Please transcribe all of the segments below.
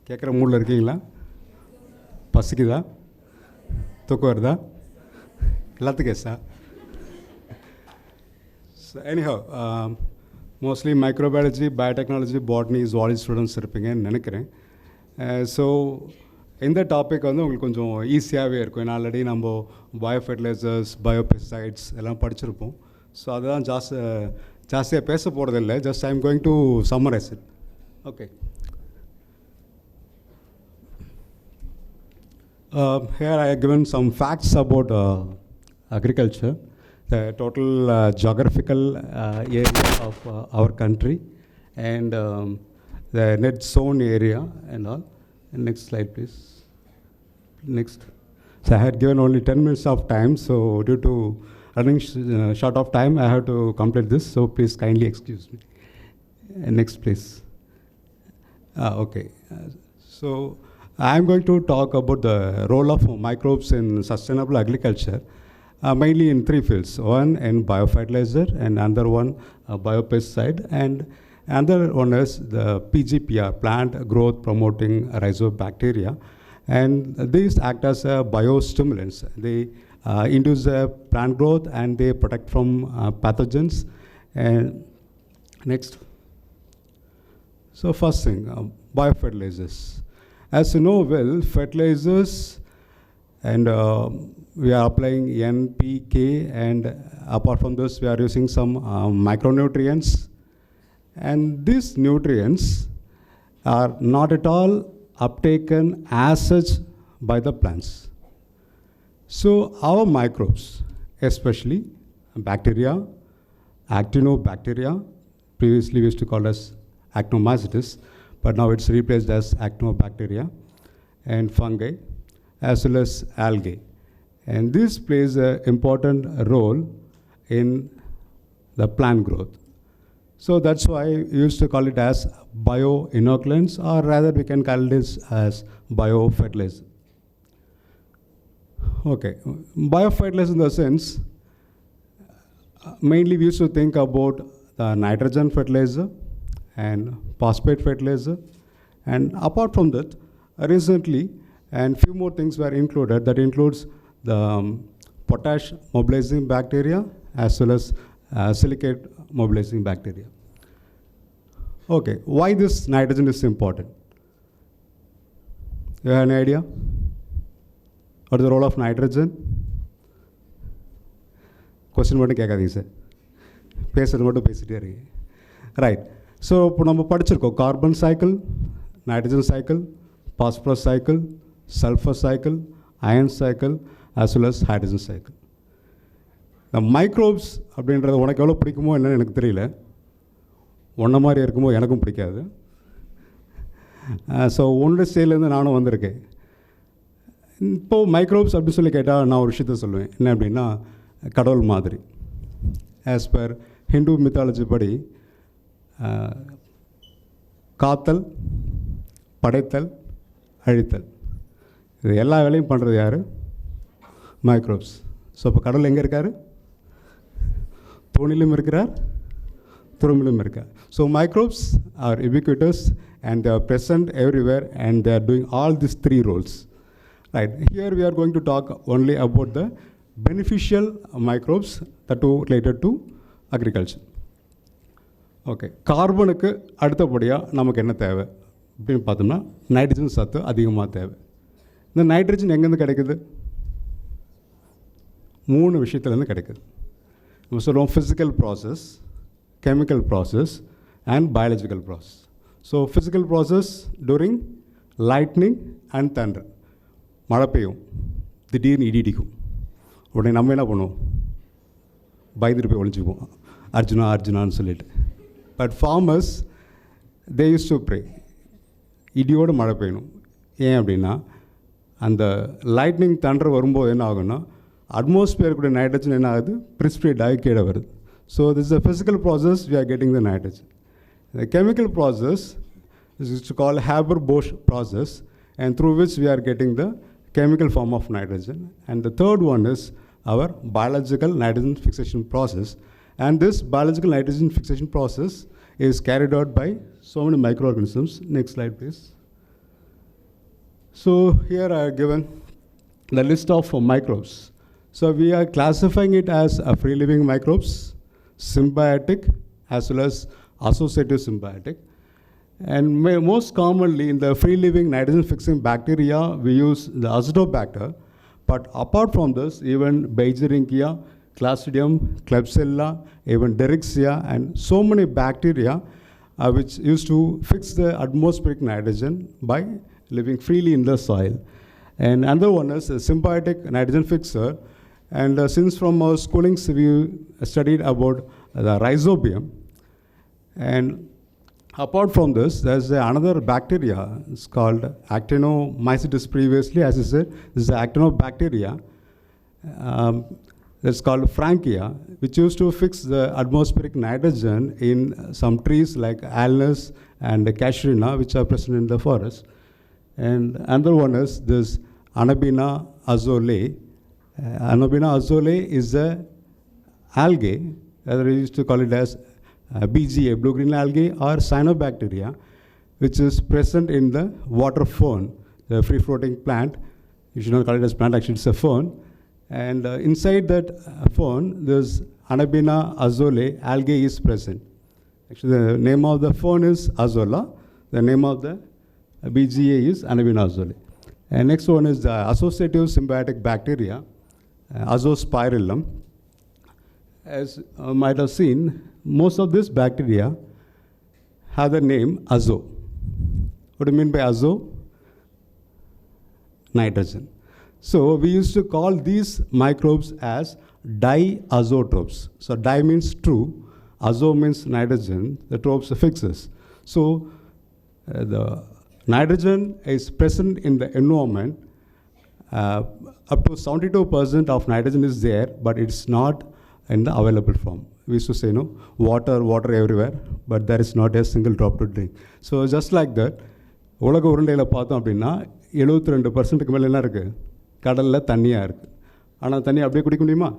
கேட்குற மூடில் இருக்கீங்களா? பசிக்குதா? தூக்கம் வருதா? எல்லாத்துக்கும் எஸ்ஸா? So anyhow, mostly microbiology, biotechnology, botany is all students இருப்பீங்கன்னு நினைக்கிறேன். ஸோ இந்த டாபிக் வந்து உங்களுக்கு கொஞ்சம் ஈஸியாகவே இருக்கும். ஏன்னா ஆல்ரெடி நம்ம பயோஃபெர்டிலைசர்ஸ், பயோபெஸ்டைட்ஸ் எல்லாம் படிச்சிருப்போம். ஸோ அதுதான் ஜாஸ்தியாக பேச போகிறதில்லை. Just I am going to summarize it. Okay. Here I have given some facts about agriculture, the total geographical area of our country, and the net zone area and all. And next slide, please. Next. So I had given only 10 minutes of time, so due to running short of time, I have to complete this, so please kindly excuse me. Next, please. Okay. So I am going to talk about the role of microbes in sustainable agriculture, mainly in three fields. One in biofertilizer, and another one biopesticide, and another one is the PGPR, plant growth promoting rhizobacteria. And these act as biostimulants. They induce plant growth and they protect from pathogens. And next. So first thing, biofertilizers. As you know well, fertilizers, and we are applying NPK, and apart from this we are using some micronutrients, and these nutrients are not at all uptaken as such by the plants. So our microbes, especially bacteria, actinobacteria, previously we used to call as actinomycetes, but now it's replaced as actinobacteria, and fungi, as well as algae. And this plays an important role in the plant growth. So that's why we used to call it as bioinoculants, or rather we can call this as biofertilizer. Okay, biofertilizer in the sense, mainly we used to think about the nitrogen fertilizer and phosphate fertilizer, and apart from that, recently, and few more things were included. That includes the potash mobilizing bacteria as well as silicate mobilizing bacteria. Okay, why this nitrogen is important? You have any idea? What is the role of nitrogen? Question மட்டும் கேட்காதீங்க sir, பேசுறது மட்டும் பேசிட்டே இருக்கு. Right. So இப்போ நம்ம படிச்சிருக்கோம் carbon cycle, nitrogen cycle, phosphorus cycle, sulphur cycle, iron cycle, as well as hydrogen cycle. இந்த மைக்ரோப்ஸ் அப்படின்றது உனக்கு எவ்வளோ பிடிக்குமோ என்னன்னு எனக்கு தெரியல, ஒன்றை மாதிரி இருக்குமோ எனக்கும் பிடிக்காது. ஸோ ஒன்று ஸ்டேலேருந்து நானும் வந்திருக்கேன். இப்போது மைக்ரோப்ஸ் அப்படின்னு சொல்லி கேட்டால் நான் ஒரு விஷயத்த சொல்லுவேன். என்ன அப்படின்னா, கடவுள் மாதிரி. ஆஸ் பர் ஹிந்து மித்தாலஜி படி காத்தல், படைத்தல், அழித்தல், இது எல்லா வேலையும் பண்ணுறது யார்? மைக்ரோப்ஸ். ஸோ இப்போ கடவுள் எங்கே இருக்கார்? தூணிலும் இருக்கிறார், துரும்பிலும் இருக்கார். So microbes R ubiquitous and they are present everywhere, and they are doing all these three roles. Right. Here we are going to talk only about the beneficial microbes that are related to agriculture. Okay, கார்பனுக்கு அடுத்தபடியாக நமக்கு என்ன தேவை அப்படின்னு பார்த்தோம்னா, nitrogen சத்து அதிகமாக தேவை. இந்த நைட்ரஜன் எங்கேருந்து கிடைக்குது? 3 விஷயத்துலேருந்து கிடைக்குது. நம்ம சொல்லுவோம் physical process, chemical process, and biological process. So physical process during lightning and thunder. மழை பெய்யும், திடீர்னு இடி இடிக்கும், உடனே நம்ம என்ன பண்ணுவோம்? பயந்துட்டு போய் ஒழிஞ்சுக்குவோம், அர்ஜுனா அர்ஜுனான்னு சொல்லிட்டு. But farmers they used to pray, இடியோடு மழை பெய்யணும். ஏன் அப்படின்னா, அந்த லைட்னிங் தண்டர் வரும்போது என்ன ஆகுன்னா, அட்மாஸ்பியருக்குடைய நைட்ரஜன் என்ன ஆகுது? ப்ரிசிபிடேட் ஆகி கீழே வருது. So this is a physical process, we are getting the nitrogen. The chemical process is called Haber-Bosch process, and through which we are getting the chemical form of nitrogen. And the third one is our biological nitrogen fixation process. And this biological nitrogen fixation process is carried out by so many microorganisms. Next slide, please. So here I have given the list of microbes. So we are classifying it as free living microbes, symbiotic, as well as associative symbiotic. And most commonly in the free living nitrogen fixing bacteria, we use the Azotobacter. But apart from this, even Beijeringia, Clastridium, Klebsiella, even Derixia, and so many bacteria which used to fix the atmospheric nitrogen by living freely in the soil. And another one is a symbiotic nitrogen fixer. And since from our schoolings we studied about the rhizobium. And apart from this, there's another bacteria. It's called Actinomycetes previously. As I said, this is the actinobacteria. That's called Frankia, which used to fix the atmospheric nitrogen in some trees like Alnus and Casuarina, which are present in the forest. And another one is this Anabaena azole. Anabaena azole is a algae, as we used to call it as BGA, blue-green algae, or cyanobacteria, which is present in the water fern, the free-floating plant. You should not call it as plant, actually it's a fern. And inside that fern, this Anabaena azole algae is present. Actually, the name of the fern is Azolla. The name of the BGA is Anabaena azole. And next one is the associative symbiotic bacteria, Azospirillum. As you might have seen, most of these bacteria have the name azo. What do you mean by azo? Nitrogen. So we used to call these microbes as diazotropes. So di means true, azo means nitrogen, the tropes fixes. So the nitrogen is present in the environment. Up to 72% of nitrogen is there, but it's not in the available form. We used to say, no, water everywhere, but there is not a single drop to drink. So just like that, உலக உருண்டையில் பார்த்தோம் அப்படின்னா 72%க்கு மேலே என்ன இருக்குது, கடலில் தண்ணியாக இருக்குது. ஆனால் தண்ணி அப்படியே குடிக்க முடியுமா?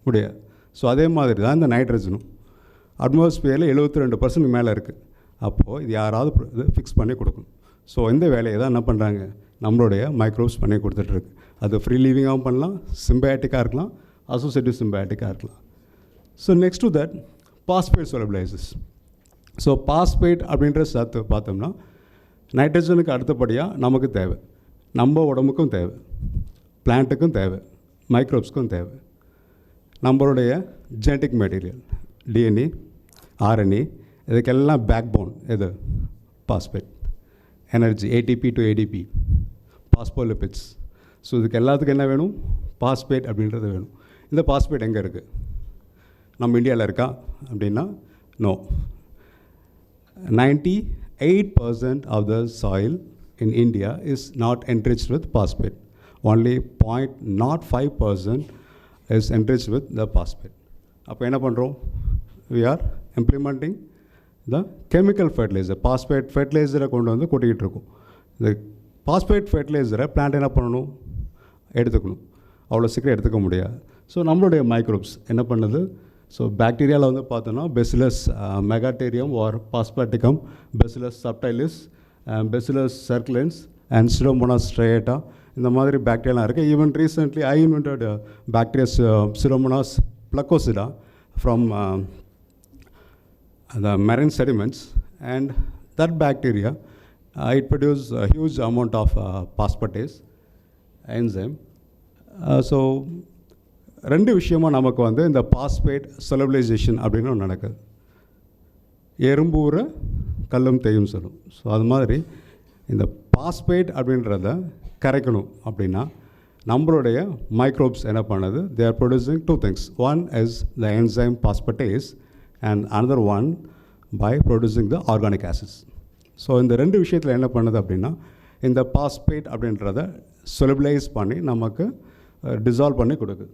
முடியாது. ஸோ அதே மாதிரி தான் இந்த நைட்ரஜனும் அட்மாஸ்பியரில் 72% மேலே இருக்குது. அப்போது இது யாராவது இது ஃபிக்ஸ் பண்ணி கொடுக்கணும். ஸோ இந்த வேலையை தான் என்ன பண்ணுறாங்க, நம்மளுடைய மைக்ரோப்ஸ் பண்ணி கொடுத்துட்ருக்கு. அது ஃப்ரீ லீவிங்காகவும் பண்ணலாம், சிம்பயாட்டிக்காக இருக்கலாம், associative symbiotic இருக்கலாம். So next to that, phosphate solubilizers. So phosphate அப்படின்ற சத்து பார்த்தோம்னா நைட்ரஜனுக்கு அடுத்தபடியாக நமக்கு தேவை, நம்ம உடம்புக்கும் தேவை, பிளான்ட்டுக்கும் தேவை, மைக்ரோப்ஸ்க்கும் தேவை. நம்மளுடைய ஜெனட்டிக் மெட்டீரியல் டிஎன்ஏ, ஆர்என்ஏ, இதுக்கெல்லாம் பேக் போன் எது? Phosphate. Energy ATP to ATP, phospholipids. So இதுக்கு எல்லாத்துக்கும் என்ன வேணும்? பாஸ்பேட் அப்படின்றது வேணும். இந்த பாஸ்பேட் எங்கே இருக்குது? நம்ம இந்தியாவில் இருக்கா அப்படின்னா no. 98% of the soil in India is not enriched with phosphate. Only 0.05% is enriched with the phosphate. அப்போ என்ன பண்ணுறோம்? We are implementing the chemical fertilizer. Phosphate fertilizer கொண்டு வந்து கொட்டிக்கிட்டு இருக்கோம். இந்த phosphate fertilizer பிளான்ட் என்ன பண்ணணும்? எடுத்துக்கணும். அவ்வளோ சீக்கிரம் எடுத்துக்க முடியாது. ஸோ நம்மளுடைய மைக்ரோப்ஸ் என்ன பண்ணுது? ஸோ பாக்டீரியாவில் வந்து பார்த்தோன்னா bacillus megaterium var phosphaticum, bacillus subtilis, bacillus circulans and pseudomonas striata, இந்த மாதிரி பாக்டீரியாலாம் இருக்குது. Even recently I invented bacterias pseudomonas plecoglossicida from the marine sediments, and that bacteria it produces a huge amount of phosphatase enzyme. So ரெண்டு விஷயமா நமக்கு வந்து இந்த phosphate சொலபிலைசேஷன் அப்படின்னு ஒன்று நடக்குது. எறும்பூர கல்லும் தேயும் சொல்லும். ஸோ அது மாதிரி இந்த பாஸ்பேட் அப்படின்றத கரைக்கணும் அப்படின்னா நம்மளுடைய மைக்ரோப்ஸ் என்ன பண்ணுது? they are producing two things. One is the enzyme phosphatase and another one by producing the organic acids. So இந்த ரெண்டு விஷயத்தில் என்ன பண்ணுது அப்படின்னா இந்த பாஸ்பேட் அப்படின்றத சொலிபிளைஸ் பண்ணி நமக்கு டிசால்வ் பண்ணி கொடுக்குது.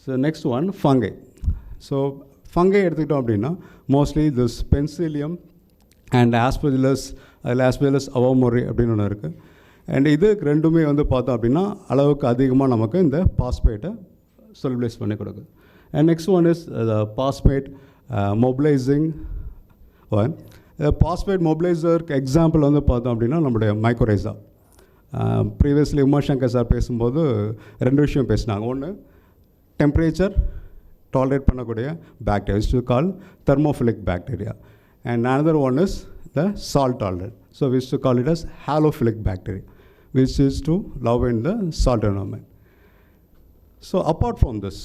So next one fungi. So fungi எடுத்துக்கிட்டோம் அப்படின்னா மோஸ்ட்லி திஸ் பென்சிலியம் அண்ட் ஆஸ்பெஜிலஸ், அதில் ஆஸ்பெஜிலஸ் அவமோரி அப்படின்னு ஒன்று இருக்குது. அண்ட் இது ரெண்டுமே வந்து பார்த்தோம் அப்படின்னா அளவுக்கு அதிகமாக நமக்கு இந்த பாஸ்பேட்டை சொலிபிளைஸ் பண்ணி கொடுக்குது. And next one is the phosphate mobilizing one. Phosphate மொபிலைசருக்கு எக்ஸாம்பிள் வந்து பார்த்தோம் அப்படின்னா நம்மளுடைய மைக்ரோரைசா. ப்ரீவியஸ்லி உமாசங்கர் சார் பேசும்போது 2 விஷயம் பேசினாங்க. ஒன்று, டெம்பரேச்சர் டாலரேட் பண்ணக்கூடிய bacteria which we call thermophilic bacteria, and another one is the salt tolerant, so we used to call it as halophilic bacteria, which is to love in the salt environment. So apart from this,